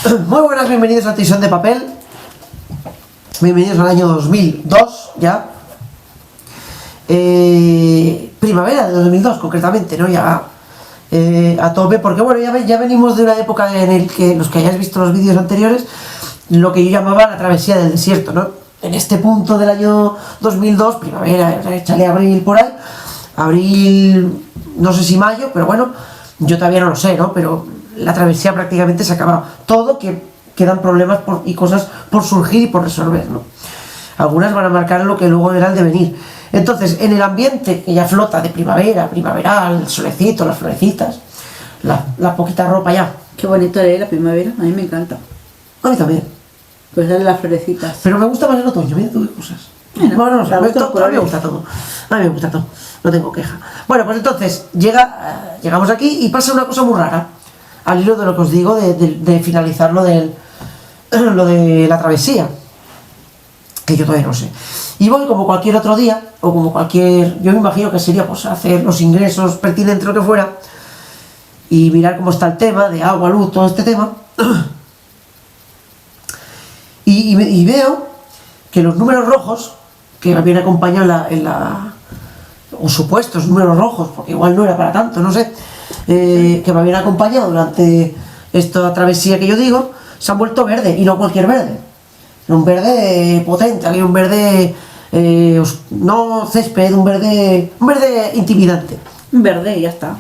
Muy buenas, bienvenidos a Tisión de Papel. Bienvenidos al año 2002 ya. Primavera de 2002 concretamente, ¿no? Ya a tope, porque bueno, ya venimos de una época en el que, los que hayáis visto los vídeos anteriores, lo que yo llamaba la travesía del desierto, ¿no? En este punto del año 2002, primavera, échale abril por ahí, abril, no sé si mayo, pero bueno, yo todavía no lo sé, ¿no? Pero la travesía prácticamente se acaba. Todo que quedan problemas y cosas por surgir y por resolver, ¿no? Algunas van a marcar lo que luego era el devenir. Entonces, en el ambiente que ya flota de primavera, primaveral, el solecito, las florecitas, la poquita ropa ya. Qué bonito es la primavera, a mí me encanta. A mí también. Pues salen las florecitas. Pero me gusta más el otoño, mira tú qué cosas. Bueno, no sé, a mí me gusta todo. A mí me gusta todo, no tengo queja. Bueno, pues entonces, llegamos aquí y pasa una cosa muy rara. Al hilo de lo que os digo, de finalizar lo de la travesía, que yo todavía no sé. Y voy como cualquier otro día, o como cualquier, yo me imagino que sería pues hacer los ingresos pertinentes, lo que fuera, y mirar cómo está el tema de agua, luz, todo este tema. Y veo que los números rojos, que me habían acompañado o supuestos números rojos, porque igual no era para tanto, no sé, que me habían acompañado durante esta travesía que yo digo, se han vuelto verde, y no cualquier verde. Un verde potente, había un verde, no césped, un verde intimidante. Un verde y ya está.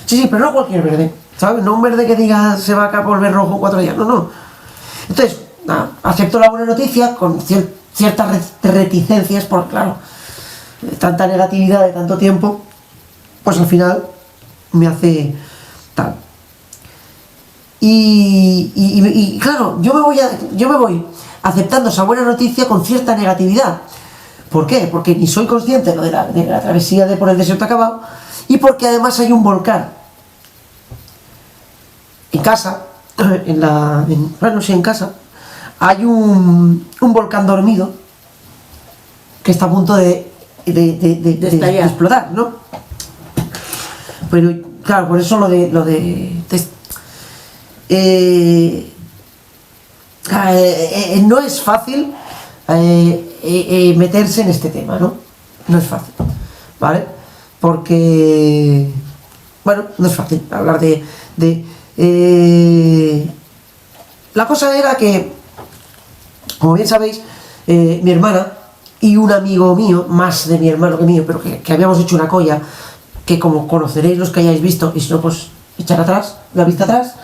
Sí, pero no cualquier verde, ¿sabes? No un verde que diga se va a volver rojo en 4 días, no. Entonces, nada, acepto la buena noticia con ciertas reticencias, porque claro, tanta negatividad de tanto tiempo, pues al final me hace tal. Y claro, yo me voy aceptando esa buena noticia con cierta negatividad. ¿Por qué? Porque ni soy consciente de la travesía por el desierto acabado, y porque además hay un volcán en casa, en casa hay un volcán dormido que está a punto de explotar, ¿no? Pero claro, por eso no es fácil meterse en este tema, ¿no? No es fácil, ¿vale? Porque, bueno, no es fácil hablar la cosa era que, como bien sabéis, mi hermana y un amigo mío, más de mi hermano que mío, pero que habíamos hecho una colla, que como conoceréis los que hayáis visto, y si no, pues echar atrás, la vista atrás.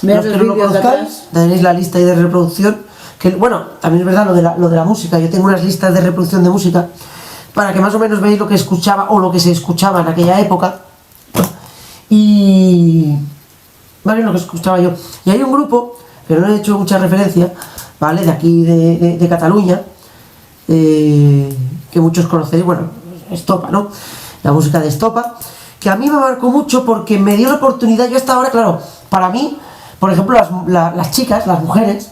Los que no lo conozcáis, tenéis la lista ahí de reproducción, que bueno, también es verdad lo de la música, yo tengo unas listas de reproducción de música, para que más o menos veáis lo que escuchaba, o lo que se escuchaba en aquella época, y vale, lo que escuchaba yo. Y hay un grupo, que no he hecho mucha referencia, ¿vale? De aquí, de Cataluña, que muchos conoceréis, bueno, Estopa, ¿no? La música de Estopa, que a mí me marcó mucho porque me dio la oportunidad. Yo hasta ahora, claro, para mí, por ejemplo, las chicas, las mujeres,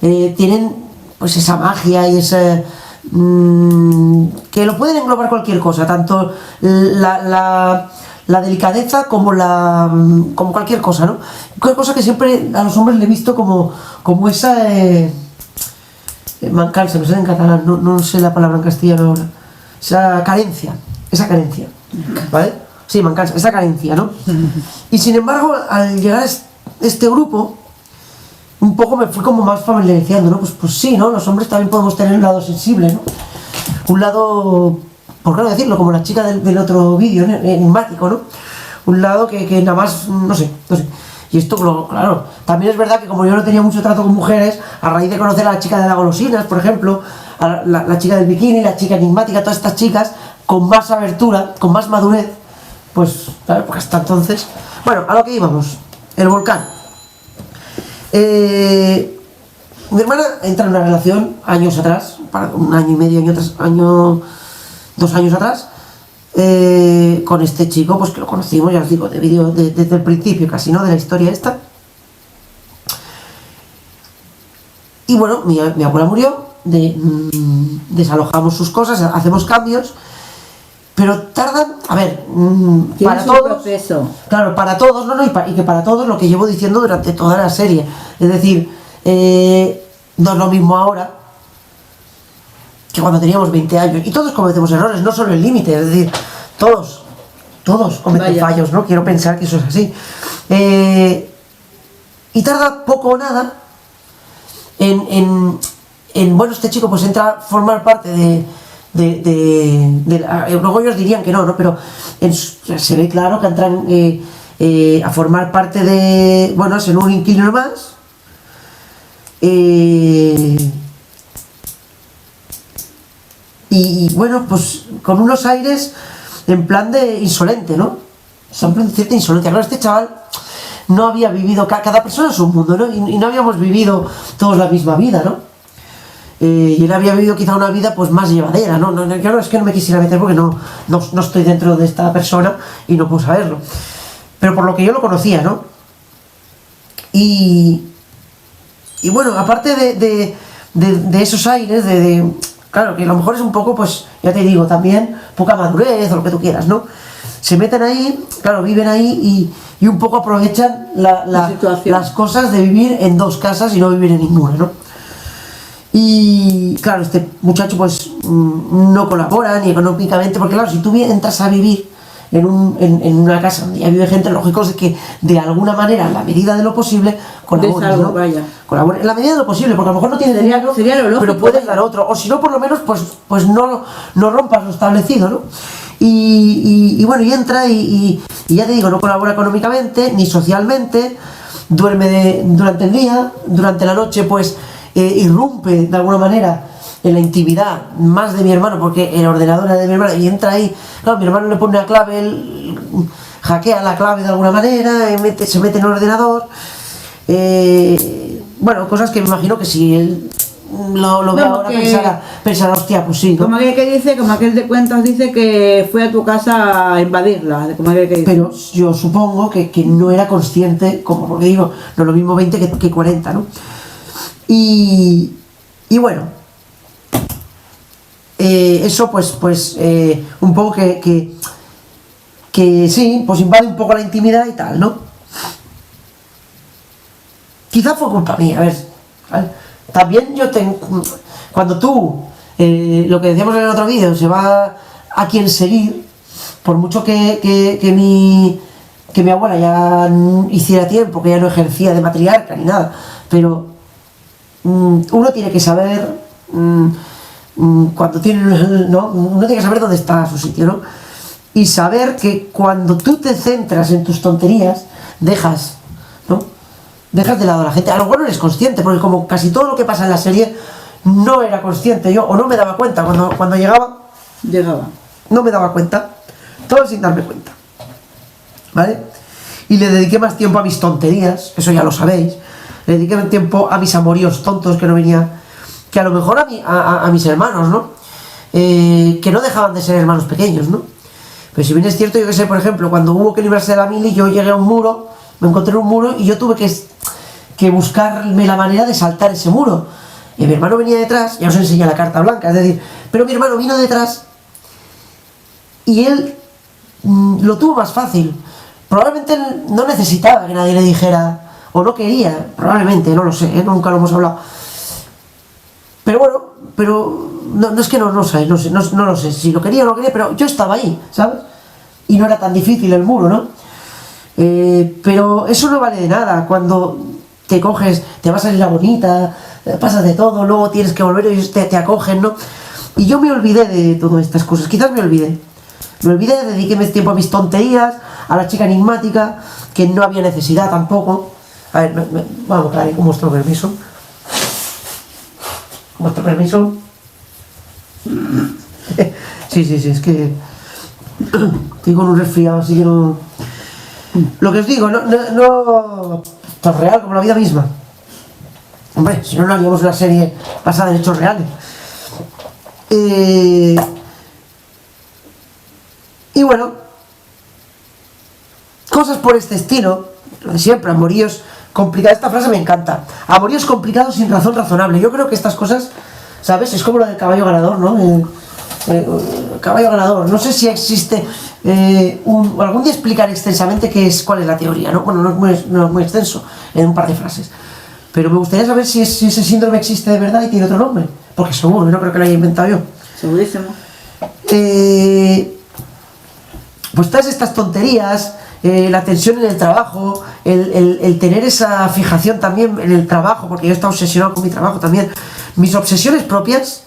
tienen pues esa magia y ese que lo pueden englobar cualquier cosa, tanto la delicadeza como cualquier cosa, ¿no? Cualquier cosa que siempre a los hombres le he visto como esa mancança, me sale en catalán, no sé la palabra en castellano ahora, esa carencia, ¿vale? Sí, mancança, esa carencia, ¿no? Y sin embargo, al llegar a este grupo, un poco me fui como más familiarizando, ¿no? Pues sí, ¿no? Los hombres también podemos tener un lado sensible, ¿no? Un lado, ¿por qué no decirlo? Como la chica del otro vídeo, enigmático, ¿no? Un lado que nada más, no sé. Y esto, claro, también es verdad que como yo no tenía mucho trato con mujeres, a raíz de conocer a la chica de las golosinas, por ejemplo, a la chica del bikini, la chica enigmática, todas estas chicas, con más abertura, con más madurez, pues, claro, porque hasta entonces... Bueno, a lo que íbamos, el volcán. Mi hermana entra en una relación años atrás, para un año y medio, 2 años atrás, con este chico, pues que lo conocimos, ya os digo, desde el principio casi, ¿no? De la historia esta. Y bueno, mi abuela murió, desalojamos sus cosas, hacemos cambios, pero tardan, a ver, para todos, proceso. claro, para todos, y que para todos lo que llevo diciendo durante toda la serie, es decir, no es lo mismo ahora que cuando teníamos 20 años. Y todos cometemos errores, no solo el límite, es decir, todos cometen fallos, ¿no? Quiero pensar que eso es así. Y tarda poco o nada bueno, este chico pues entra a formar parte luego ellos dirían que no, pero se ve claro que entran a formar parte de, bueno, es en un inquilino más, y bueno, pues con unos aires en plan de insolente, ¿no? O sea, en plan de cierta insolencia. Claro, este chaval no había vivido, cada persona es un mundo, ¿no? Y no habíamos vivido todos la misma vida, ¿no? Y él había vivido quizá una vida pues más llevadera, ¿no? Yo no es que no me quisiera meter porque no estoy dentro de esta persona y no puedo saberlo. Pero por lo que yo lo conocía, ¿no? Y bueno, aparte de esos aires, claro, que a lo mejor es un poco, pues, ya te digo, también poca madurez o lo que tú quieras, ¿no? Se meten ahí, claro, viven ahí y un poco aprovechan las cosas de vivir en dos casas y no vivir en ninguna, ¿no? Y claro, este muchacho pues no colabora ni económicamente, porque claro, si tú entras a vivir en una casa donde ya vive gente, lógico es que de alguna manera, en la medida de lo posible, colabores, ¿no? Colabores, en la medida de lo posible, porque a lo mejor no tienes dinero, pero puedes dar otro, o si no, por lo menos, pues no rompas lo establecido, ¿no? Y bueno, y entra y ya te digo, no colabora económicamente, ni socialmente, duerme durante el día, durante la noche, pues irrumpe de alguna manera en la intimidad más de mi hermano, porque el ordenador era de mi hermano, y entra ahí, claro, mi hermano le pone una clave, él hackea la clave de alguna manera, se mete en el ordenador, bueno, cosas que me imagino que si él lo ve ahora pensará, hostia, pues sí, ¿no? Como aquel de cuentos dice que fue a tu casa a invadirla, como aquel que dice. Pero yo supongo que no era consciente, como porque digo, no es lo mismo 20 que 40, ¿no? Y bueno, eso pues un poco que sí, pues invade un poco la intimidad y tal, ¿no? Quizá fue culpa mía, a ver, ¿vale? También cuando tú, lo que decíamos en el otro vídeo, se va a quien seguir, por mucho que mi abuela ya hiciera tiempo, que ya no ejercía de matriarca ni nada, pero uno tiene que saber cuando tiene, ¿no? Uno tiene que saber dónde está su sitio, ¿no? Y saber que cuando tú te centras en tus tonterías, dejas de lado a la gente. A lo mejor no eres consciente, porque como casi todo lo que pasa en la serie no era consciente yo, o no me daba cuenta cuando llegaba, no me daba cuenta, todo sin darme cuenta, ¿vale? Y le dediqué más tiempo a mis tonterías, eso ya lo sabéis. Le dediqué tiempo a mis amoríos tontos que no venía, que a lo mejor a mis hermanos, ¿no? Que no dejaban de ser hermanos pequeños, ¿no? Pero si bien es cierto, yo que sé, por ejemplo, cuando hubo que librarse de la mili, yo llegué a un muro, me encontré un muro y yo tuve que buscarme la manera de saltar ese muro. Y mi hermano venía detrás, ya os enseñé la carta blanca, es decir, pero mi hermano vino detrás y él lo tuvo más fácil. Probablemente él no necesitaba que nadie le dijera, o no quería, probablemente, no lo sé, nunca lo hemos hablado. Pero bueno, no es que no lo sé si lo quería o no quería, pero yo estaba ahí, ¿sabes? Y no era tan difícil el muro, ¿no? Pero eso no vale de nada cuando te coges, te va a salir la bonita, pasas de todo, luego tienes que volver y ellos te acogen, ¿no? Y yo me olvidé de todas estas cosas, quizás me olvidé, dediqué tiempo a mis tonterías, a la chica enigmática, que no había necesidad tampoco. A ver, vamos, claro, con vuestro permiso. Con vuestro permiso. Sí, es que estoy con un resfriado, así que no. Lo que os digo, no tan real como la vida misma. Hombre, si no, no haríamos una serie basada en hechos reales. Y bueno, cosas por este estilo, lo de siempre, amoríos complicados. Esta frase me encanta. Amoríos complicados sin razón razonable. Yo creo que estas cosas, ¿sabes? Es como lo del caballo ganador, ¿no? Caballo ganador. No sé si existe algún día explicar extensamente cuál es la teoría, ¿no? Bueno, no es muy extenso, en un par de frases. Pero me gustaría saber si ese síndrome existe de verdad y tiene otro nombre. Porque seguro, no creo que lo haya inventado yo. Segurísimo. Pues todas estas tonterías, la tensión en el trabajo, el tener esa fijación también en el trabajo, porque yo he estado obsesionado con mi trabajo también. Mis obsesiones propias,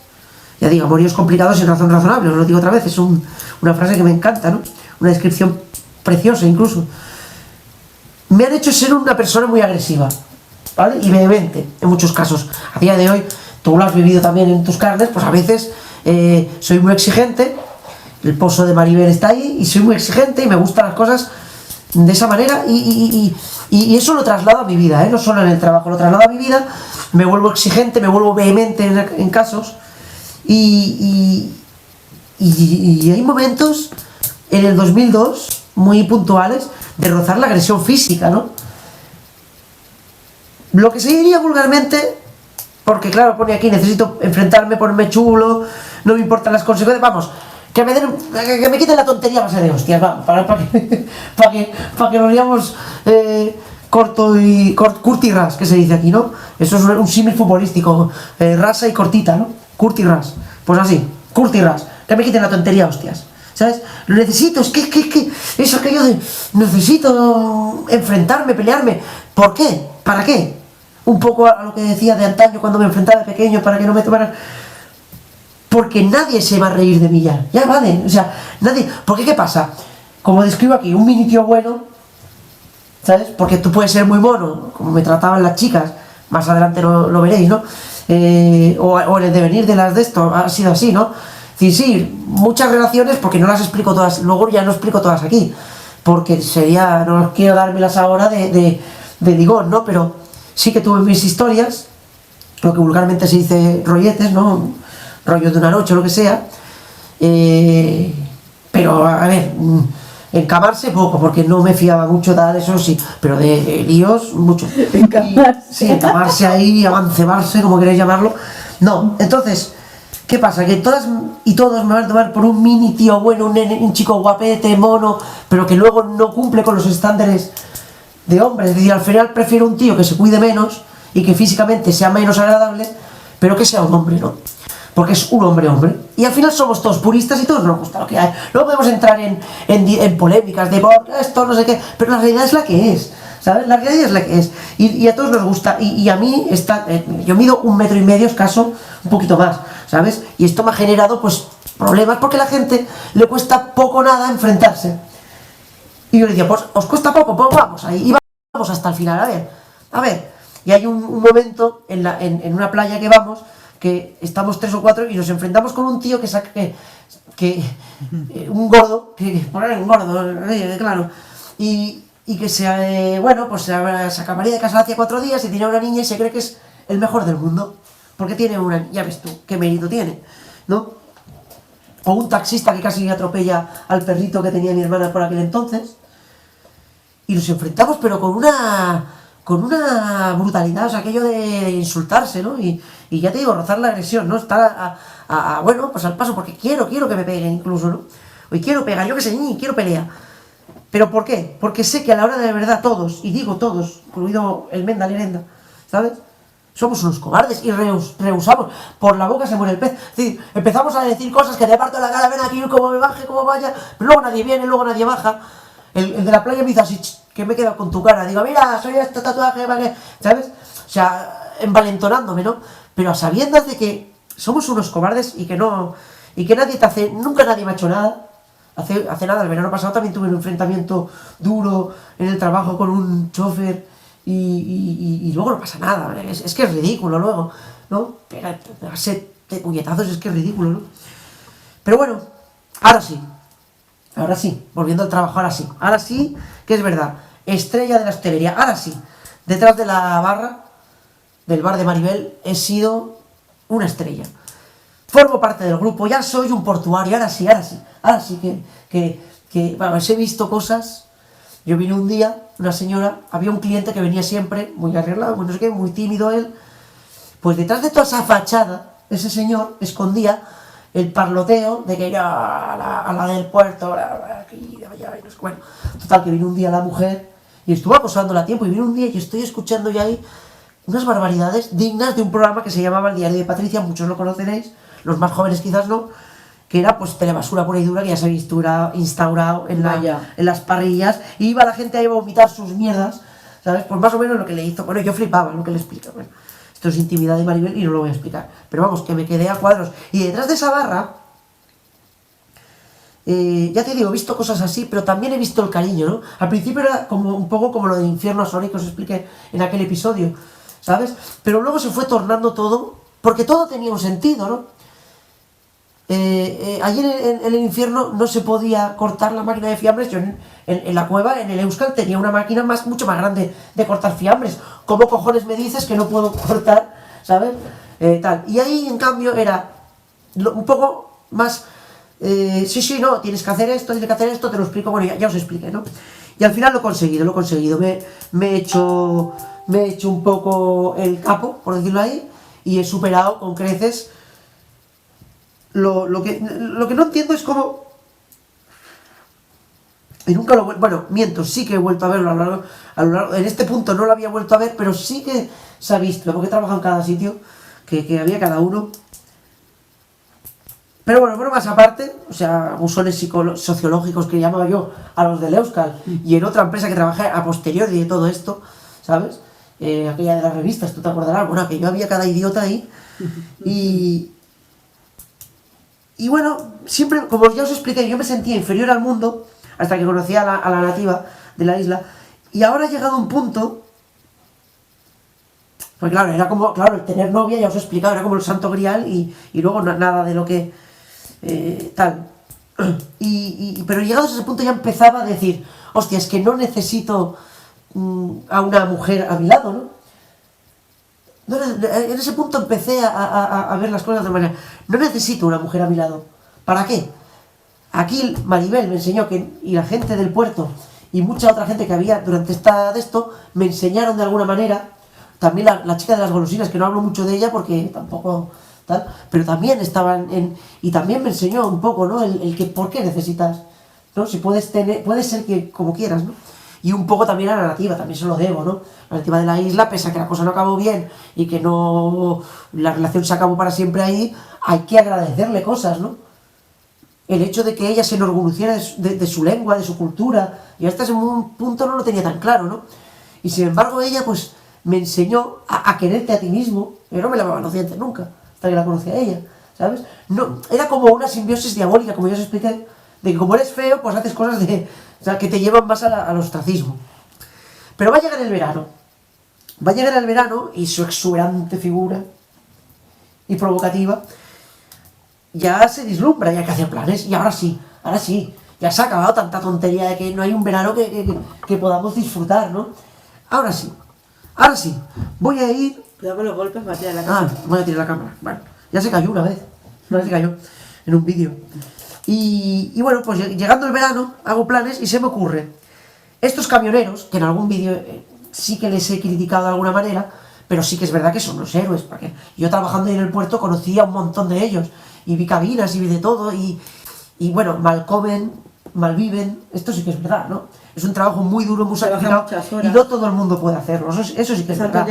ya digo, amoríos complicados sin razón razonable, os lo digo otra vez, es una frase que me encanta, ¿no? Una descripción preciosa incluso. Me han hecho ser una persona muy agresiva, ¿vale? Y vehemente, en muchos casos. A día de hoy, tú lo has vivido también en tus carnes, pues a veces soy muy exigente, el pozo de Maribel está ahí, y soy muy exigente y me gustan las cosas de esa manera, y eso lo traslado a mi vida, no solo en el trabajo, lo traslado a mi vida, me vuelvo exigente, me vuelvo vehemente en casos, y hay momentos en el 2002 muy puntuales de rozar la agresión física, ¿no? Lo que se diría vulgarmente, porque claro, pone aquí, necesito enfrentarme, ponerme chulo, no me importan las consecuencias, vamos, que me quiten la tontería a base de hostias, vamos, para que nos digamos Kurt y Ras, que se dice aquí, ¿no? Eso es un símil futbolístico, rasa y cortita, ¿no? Kurt y Ras, pues así, Kurt y Ras, que me quiten la tontería, hostias, ¿sabes? Lo necesito, es que es aquello de necesito enfrentarme, pelearme. ¿Por qué? ¿Para qué? Un poco a lo que decía de antaño cuando me enfrentaba de pequeño, para que no me tomaran. Porque nadie se va a reír de mí ya vale, o sea, nadie. Porque ¿qué pasa? Como describo aquí, un mini tío bueno, ¿sabes? Porque tú puedes ser muy mono, como me trataban las chicas, más adelante lo veréis, ¿no? O en el devenir de las de esto ha sido así, ¿no? Sí, muchas relaciones, porque no las explico todas, luego ya no explico todas aquí, porque sería, no quiero dármelas ahora de digón, ¿no? Pero sí que tuve mis historias, lo que vulgarmente se dice rolletes, ¿no? Rollo de una noche o lo que sea, pero a ver, encamarse poco, porque no me fiaba mucho tal, eso sí, pero de líos mucho. Sí, encamarse ahí, avancebarse, como queréis llamarlo, no. Entonces, ¿qué pasa? Que todas y todos me van a tomar por un mini tío bueno, un chico guapete, mono, pero que luego no cumple con los estándares de hombre. Es decir, al final prefiero un tío que se cuide menos y que físicamente sea menos agradable, pero que sea un hombre, ¿no? Porque es un hombre. Y al final somos todos puristas y todos nos gusta lo que hay. No podemos entrar en polémicas de por esto, no sé qué, pero la realidad es la que es, ¿sabes? La realidad es la que es. Y a todos nos gusta. Y a mí, yo mido 1,5 metros escaso, un poquito más, ¿sabes? Y esto me ha generado, pues, problemas porque a la gente le cuesta poco o nada enfrentarse. Y yo le decía, pues, ¿os cuesta poco? Pues vamos ahí. Y vamos hasta el final, a ver. Y hay un momento en una playa que vamos, que estamos 3 o 4 y nos enfrentamos con un tío un gordo, claro, y que pues se acabaría de casar hace 4 días y tiene una niña y se cree que es el mejor del mundo, porque tiene ya ves tú, qué mérito tiene, ¿no? O un taxista que casi atropella al perrito que tenía mi hermana por aquel entonces, y nos enfrentamos pero con una brutalidad, o sea, aquello de insultarse, ¿no? Y ya te digo, rozar la agresión, ¿no? Estar pues al paso, porque quiero que me peguen incluso, ¿no? Hoy quiero pegar, yo que sé, quiero pelea. ¿Pero por qué? Porque sé que a la hora de la verdad todos, y digo todos, incluido el Menda Lerenda, ¿sabes? Somos unos cobardes y rehusamos. Por la boca se muere el pez. Es decir, empezamos a decir cosas que te parto la cara, ven aquí, como me baje, como vaya, pero luego nadie viene, luego nadie baja. El de la playa me dice así, que me he quedado con tu cara. Digo, mira, soy este tatuaje, ¿sabes? O sea, envalentonándome, ¿no? Pero a sabiendas de que somos unos cobardes y que nunca nadie me ha hecho nada. Hace nada, el verano pasado también tuve un enfrentamiento duro en el trabajo con un chofer y luego no pasa nada. Es que es ridículo luego, ¿no? Pegarse de puñetazos es que es ridículo, ¿no? Pero bueno, ahora sí, volviendo al trabajo, ahora sí, que es verdad, estrella de la hostelería, ahora sí, detrás de la barra, del bar de Maribel, he sido una estrella. Formo parte del grupo, ya soy un portuario, ahora sí que vamos, he visto cosas. Yo vine un día, una señora, había un cliente que venía siempre, muy arreglado, no sé qué, muy tímido él, pues detrás de toda esa fachada, ese señor escondía el parloteo de que yo a la del puerto, aquí, allá, no sé, bueno, total, que vino un día la mujer y estuvo acosándola a tiempo, y vino un día y estoy escuchando ya ahí unas barbaridades dignas de un programa que se llamaba El Diario de Patricia, muchos lo conoceréis, los más jóvenes quizás no, que era pues telebasura pura y dura, que ya se había instaurado en las parrillas, y iba la gente a vomitar sus mierdas, ¿sabes? Pues más o menos lo que le hizo. Bueno, yo flipaba lo que le explica. Bueno, esto es intimidad de Maribel y no lo voy a explicar, pero vamos, que me quedé a cuadros. Y detrás de esa barra, ya te digo, he visto cosas así, pero también he visto el cariño, ¿no? Al principio era como un poco como lo del infierno a Sonic que os expliqué en aquel episodio, ¿sabes? Pero luego se fue tornando todo, porque todo tenía un sentido, ¿no? Allí en el infierno no se podía cortar la máquina de fiambres. Yo en la cueva, en el Euskal, tenía una máquina mucho más grande de cortar fiambres. ¿Cómo cojones me dices que no puedo cortar, ¿sabes? Tal. Y ahí, en cambio, era un poco más... sí, no, tienes que hacer esto, te lo explico. Bueno, ya os expliqué, ¿no? Y al final lo he conseguido. Me he hecho un poco el capo, por decirlo ahí, y he superado con creces. Lo que no entiendo es cómo... Y nunca lo... Bueno, miento, sí que he vuelto a verlo a lo largo... En este punto no lo había vuelto a ver, pero sí que se ha visto, porque he trabajado en cada sitio, que había cada uno. Pero bueno, más aparte, o sea, buzones sociológicos que llamaba yo a los del Euskal, y en otra empresa que trabajé a posteriori de todo esto, ¿sabes? Aquella de las revistas, tú te acordarás, bueno, que yo había cada idiota ahí, y bueno, siempre, como ya os expliqué, yo me sentía inferior al mundo hasta que conocí a la nativa de la isla, y ahora ha llegado un punto, pues claro, era como, claro, el tener novia, ya os he explicado, era como el santo grial, y luego nada de lo que tal. Pero llegados a ese punto ya empezaba a decir, hostia, es que no necesito a una mujer a mi lado, ¿no? En ese punto empecé a ver las cosas de otra manera. No necesito una mujer a mi lado. ¿Para qué? Aquí Maribel me enseñó y la gente del puerto y mucha otra gente que había durante de esto me enseñaron de alguna manera. También la chica de las golosinas, que no hablo mucho de ella porque tampoco tal, pero también estaban y también me enseñó un poco, ¿no? El que por qué necesitas, ¿no? Si puedes ser que como quieras, ¿no? Y un poco también a la nativa, también se lo debo, ¿no? La nativa de la isla, pese a que la cosa no acabó bien y que no, la relación se acabó para siempre ahí, hay que agradecerle cosas, ¿no? El hecho de que ella se enorgulleciera de su lengua, de su cultura, y hasta ese punto no lo tenía tan claro, ¿no? Y sin embargo ella, pues, me enseñó a quererte a ti mismo. Yo no me lavaba los dientes nunca, hasta que la conocí a ella, ¿sabes? No, era como una simbiosis diabólica, como ya os expliqué, de que como eres feo, pues haces cosas o sea, que te llevan más al ostracismo. Pero va a llegar el verano, y su exuberante figura y provocativa ya se vislumbra, ya hay que hacer planes, y ahora sí, ya se ha acabado tanta tontería de que no hay un verano que podamos disfrutar, ¿no? Ahora sí, voy a ir... Cuidado con los golpes, va a tirar la cámara. Voy a tirar la cámara. Bueno, ya se cayó una vez en un vídeo. Y bueno, pues llegando el verano, hago planes y se me ocurre. Estos camioneros, que en algún vídeo sí que les he criticado de alguna manera, pero sí que es verdad que son los héroes, porque yo trabajando ahí en el puerto conocí a un montón de ellos, y vi cabinas y vi de todo, y bueno, mal comen, mal viven, esto sí que es verdad, ¿no? Es un trabajo muy duro, muy sacrificado, y no todo el mundo puede hacerlo, eso sí que es verdad.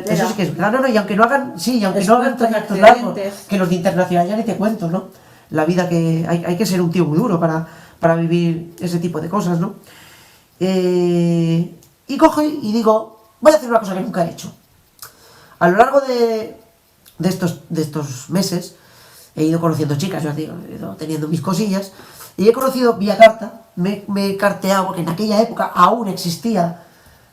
Eso sí que es verdad, no, y aunque no hagan, trayectos largos, que los de internacional ya ni te cuento, ¿no? La vida que hay que ser un tío muy duro para vivir ese tipo de cosas, ¿no? Y cojo y digo, voy a hacer una cosa que nunca he hecho. A lo largo de estos meses he ido conociendo chicas, yo digo, he ido teniendo mis cosillas, y he conocido vía carta, me he carteado, porque en aquella época aún existía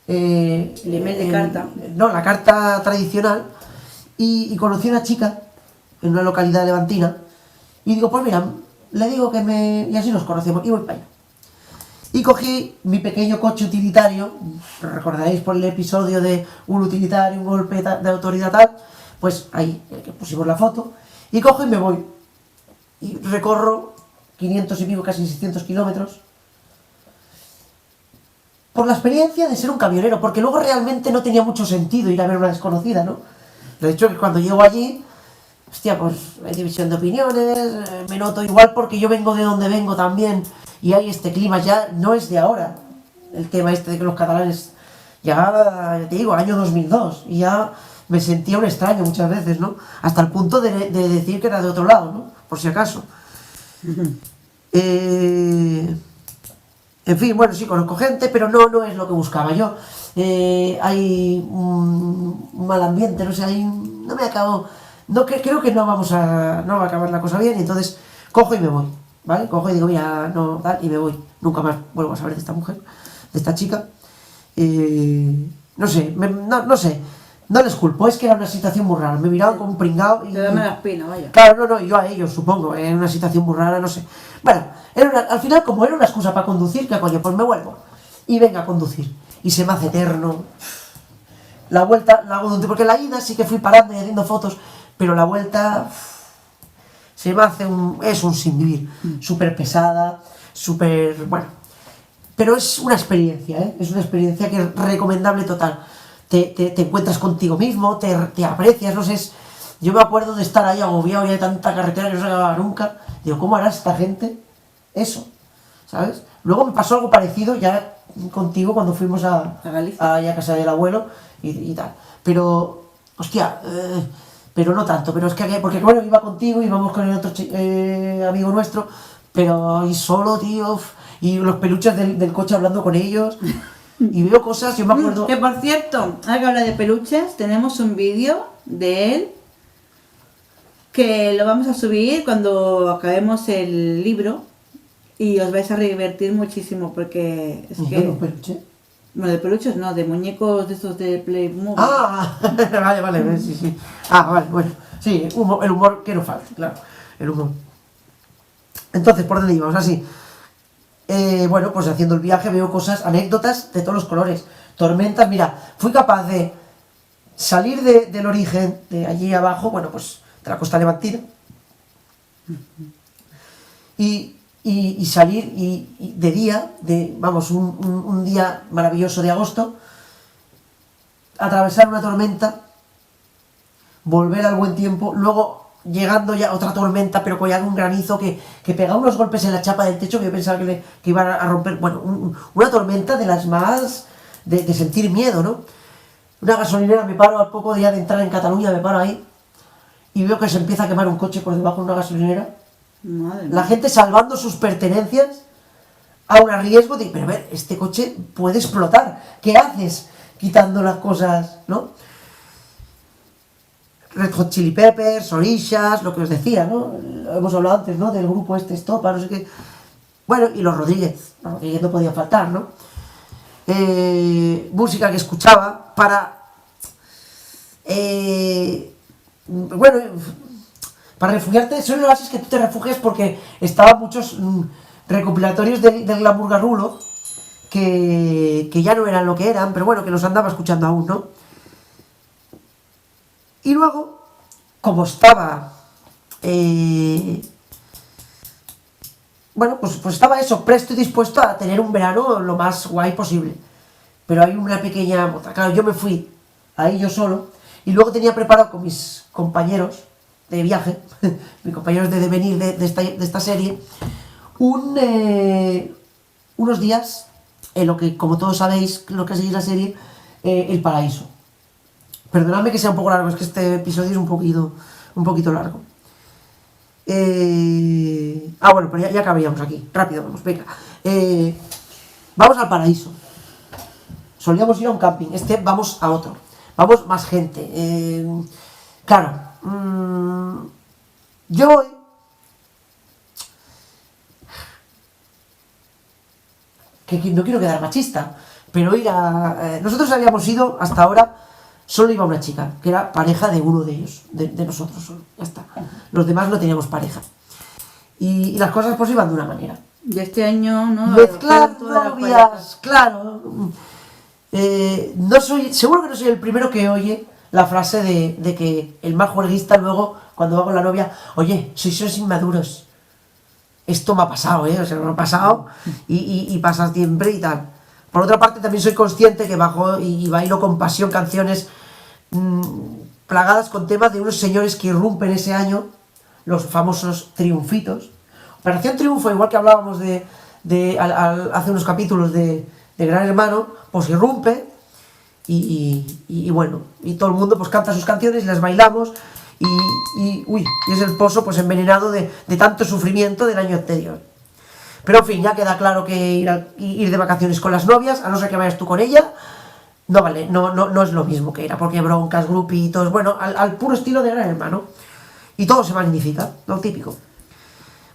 el email de carta. No, la carta tradicional, y conocí a una chica en una localidad levantina, y digo, pues mira, le digo y así nos conocemos, y voy para allá. Y cogí mi pequeño coche utilitario, recordaréis por el episodio de un utilitario, un golpe de autoridad tal, pues ahí, que pusimos la foto, y cojo y me voy. Y recorro 500 y pico, casi 600 kilómetros, por la experiencia de ser un camionero, porque luego realmente no tenía mucho sentido ir a ver una desconocida, ¿no? De hecho, que cuando llego allí, hostia, pues hay división de opiniones, me noto igual porque yo vengo de donde vengo también, y hay este clima, ya no es de ahora, el tema este de que los catalanes ya te digo, año 2002, y ya me sentía un extraño muchas veces, ¿no? Hasta el punto de decir que era de otro lado, ¿no? Por si acaso. En fin, bueno, sí, conozco gente, pero no es lo que buscaba yo. Hay un mal ambiente, no sé, no me acabo... No, creo que no va a acabar la cosa bien, y entonces cojo y me voy, ¿vale? Cojo y digo, mira, no, tal, y me voy. Nunca más vuelvo a saber de esta mujer, de esta chica. No sé, no sé, no les culpo, es que era una situación muy rara. Me miraban como un pringao y... Te da mala espina, vaya. Claro, no, yo a ellos, supongo, en una situación muy rara, no sé. Bueno, al final, como era una excusa para conducir, ¿qué coño? Pues me vuelvo. Y venga a conducir. Y se me hace eterno. La vuelta la hago porque la ida sí que fui parando y haciendo fotos, pero la vuelta se me hace es un sin vivir. Súper pesada, súper... bueno. Pero es una experiencia, ¿eh? Es una experiencia que es recomendable total. Te encuentras contigo mismo, te aprecias, no sé, yo me acuerdo de estar ahí agobiado, ya de tanta carretera que no se acababa nunca. Digo, ¿cómo hará esta gente eso? ¿Sabes? Luego me pasó algo parecido ya contigo cuando fuimos a Galicia, a casa del abuelo y tal. Pero, hostia, pero no tanto, pero es que, porque bueno, iba contigo, íbamos con el otro amigo nuestro, pero ahí solo, tío, y los peluches del coche hablando con ellos. Y veo cosas, yo me acuerdo... Que por cierto, ahora que habla de peluches, tenemos un vídeo de él que lo vamos a subir cuando acabemos el libro y os vais a divertir muchísimo porque es que... ¿Un peluche? No, de peluches no, de muñecos de estos de Playmobil. Ah, vale, sí. Ah, vale, bueno. Sí, el humor que no falta, claro. El humor. Entonces, ¿por dónde íbamos? Así. Bueno, pues haciendo el viaje veo cosas, anécdotas de todos los colores. Tormentas, mira, fui capaz de salir del origen, de allí abajo, bueno, pues de la costa levantina, y salir y de día, vamos, un día maravilloso de agosto, atravesar una tormenta, volver al buen tiempo, luego llegando ya otra tormenta, pero con ya un granizo que pegaba unos golpes en la chapa del techo que yo pensaba que iba a romper. Bueno, una tormenta de las más de sentir miedo, ¿no? Una gasolinera, me paro al poco día de entrar en Cataluña, me paro ahí y veo que se empieza a quemar un coche por debajo de una gasolinera. Madre la mía. gente salvando sus pertenencias a un riesgo de, pero a ver, este coche puede explotar, ¿qué haces quitando las cosas, no? Red Hot Chili Peppers, Orishas, lo que os decía, ¿no? Hemos hablado antes, ¿no? Del grupo Estopa, no sé qué. Bueno, y los Rodríguez no podía faltar, ¿no? Música que escuchaba para... bueno, para refugiarte, son los bases que tú te refugias porque estaban muchos recopilatorios del Glamour Garrulo que ya no eran lo que eran, pero bueno, que los andaba escuchando aún, ¿no? Y luego, como estaba... bueno, pues estaba eso, presto y dispuesto a tener un verano lo más guay posible. Pero hay una pequeña mota. Claro, yo me fui ahí yo solo, y luego tenía preparado con mis compañeros de viaje, mis compañeros de devenir de esta serie, unos días en lo que, como todos sabéis, lo que seguís la serie, El Paraíso. Perdonadme que sea un poco largo, es que este episodio es un poquito largo. Bueno, pero ya acabaríamos aquí. Rápido, vamos, venga. Vamos al Paraíso. Solíamos ir a un camping, vamos a otro. Vamos más gente. Claro, yo voy... que no quiero quedar machista, pero ir a... nosotros habíamos ido hasta ahora... Solo iba una chica, que era pareja de uno de ellos, de nosotros solo, ya está. Los demás no teníamos pareja. Y las cosas pues iban de una manera. Y este año, ¿no? Mezclar novias, claro. Seguro que no soy el primero que oye la frase de que el más juerguista luego, cuando va con la novia, oye, sois inmaduros. Esto me ha pasado, o sea, me ha pasado y pasa siempre y tal. Por otra parte, también soy consciente que bajo y bailo con pasión canciones plagadas con temas de unos señores que irrumpen ese año, los famosos triunfitos. Operación Triunfo, igual que hablábamos hace unos capítulos de Gran Hermano, pues irrumpe y bueno, y todo el mundo pues canta sus canciones y las bailamos y es el pozo pues envenenado de tanto sufrimiento del año anterior. Pero en fin, ya queda claro que ir de vacaciones con las novias, a no ser que vayas tú con ella, no vale, no es lo mismo que era, porque broncas, grupitos, bueno, al puro estilo de Gran Hermano. Y todo se magnifica, lo típico.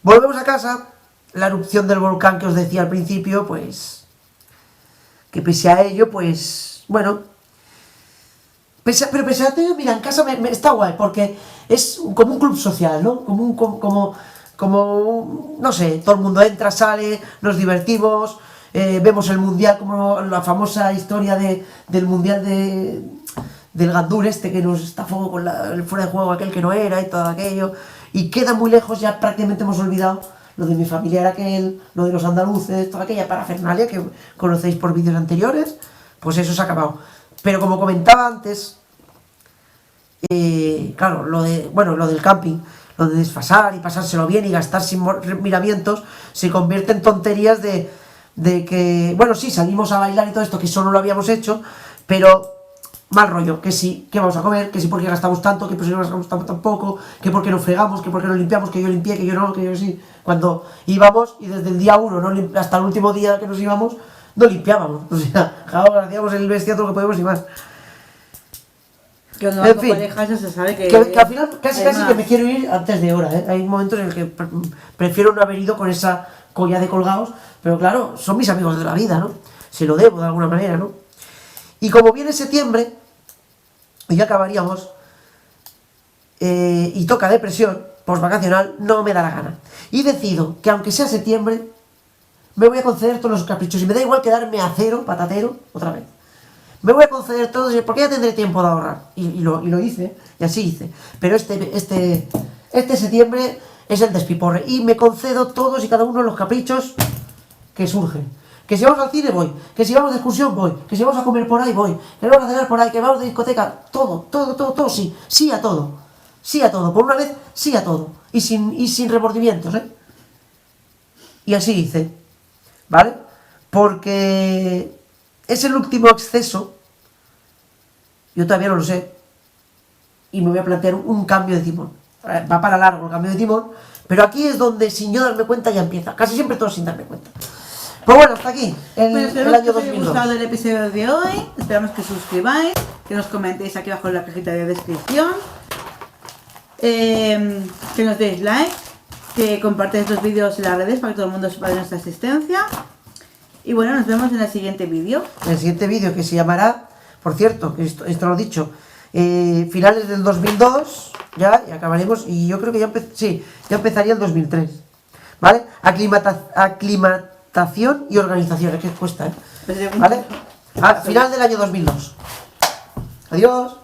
Volvemos a casa, la erupción del volcán que os decía al principio, pues, que pese a ello, pues, bueno, pero pese a ello, mira, en casa está guay, porque es como un club social, ¿no? Como, no sé, todo el mundo entra, sale, nos divertimos, vemos el mundial, como la famosa historia del mundial del Gandur este que nos estafó con el fuera de juego aquel que no era y todo aquello, y queda muy lejos, ya prácticamente hemos olvidado lo de mi familiar aquel, lo de los andaluces, toda aquella parafernalia que conocéis por vídeos anteriores, pues eso se ha acabado. Pero como comentaba antes, claro, lo del camping, lo de desfasar y pasárselo bien y gastar sin miramientos, se convierte en tonterías de que, bueno, sí, salimos a bailar y todo esto, que eso no lo habíamos hecho, pero mal rollo, que sí, que vamos a comer, que sí, porque gastamos tanto, que pues si no gastamos tan poco, que porque no fregamos, que porque no limpiamos, que yo limpié, que yo no, que yo sí. Cuando íbamos, y desde el día 1 hasta el último día que nos íbamos, no limpiábamos, o sea, hacíamos el bestiato lo que podíamos y más. Que cuando En vas fin, con pareja se sabe que al final casi que me quiero ir antes de hora, ¿eh? Hay momentos en el que prefiero no haber ido con esa colla de colgados, pero claro, son mis amigos de la vida, ¿no? Se lo debo de alguna manera, ¿no? Y como viene septiembre, y ya acabaríamos, y toca depresión postvacacional, no me da la gana. Y decido que aunque sea septiembre, me voy a conceder todos los caprichos, y me da igual quedarme a cero, patatero, otra vez. Me voy a conceder todos, porque ya tendré tiempo de ahorrar. Y lo hice, y así hice. Pero este septiembre es el despiporre. Y me concedo todos y cada uno de los caprichos que surgen. Que si vamos al cine, voy. Que si vamos de excursión, voy. Que si vamos a comer por ahí, voy. Que vamos a cenar por ahí, que vamos de discoteca. Todo, sí. Sí a todo. Sí a todo. Por una vez, sí a todo. Y sin remordimientos, ¿eh? Y así hice. ¿Vale? Porque es el último exceso, yo todavía no lo sé, y me voy a plantear un cambio de timón. Va para largo el cambio de timón, pero aquí es donde sin yo darme cuenta ya empieza, casi siempre todo sin darme cuenta. Pues bueno, hasta aquí el año 2002. Espero que os haya gustado el episodio de hoy, esperamos que os suscribáis, que nos comentéis aquí abajo en la cajita de descripción, que nos deis like, que compartáis los vídeos en las redes para que todo el mundo sepa de nuestra existencia. Y bueno, nos vemos en el siguiente vídeo. En el siguiente vídeo, que se llamará, por cierto, que esto lo he dicho, finales del 2002, ya, y acabaremos, y yo creo que ya empezaría el 2003, ¿vale? Aclimatación y organización, es que cuesta, ¿eh? ¿Vale? Al final del año 2002. Adiós.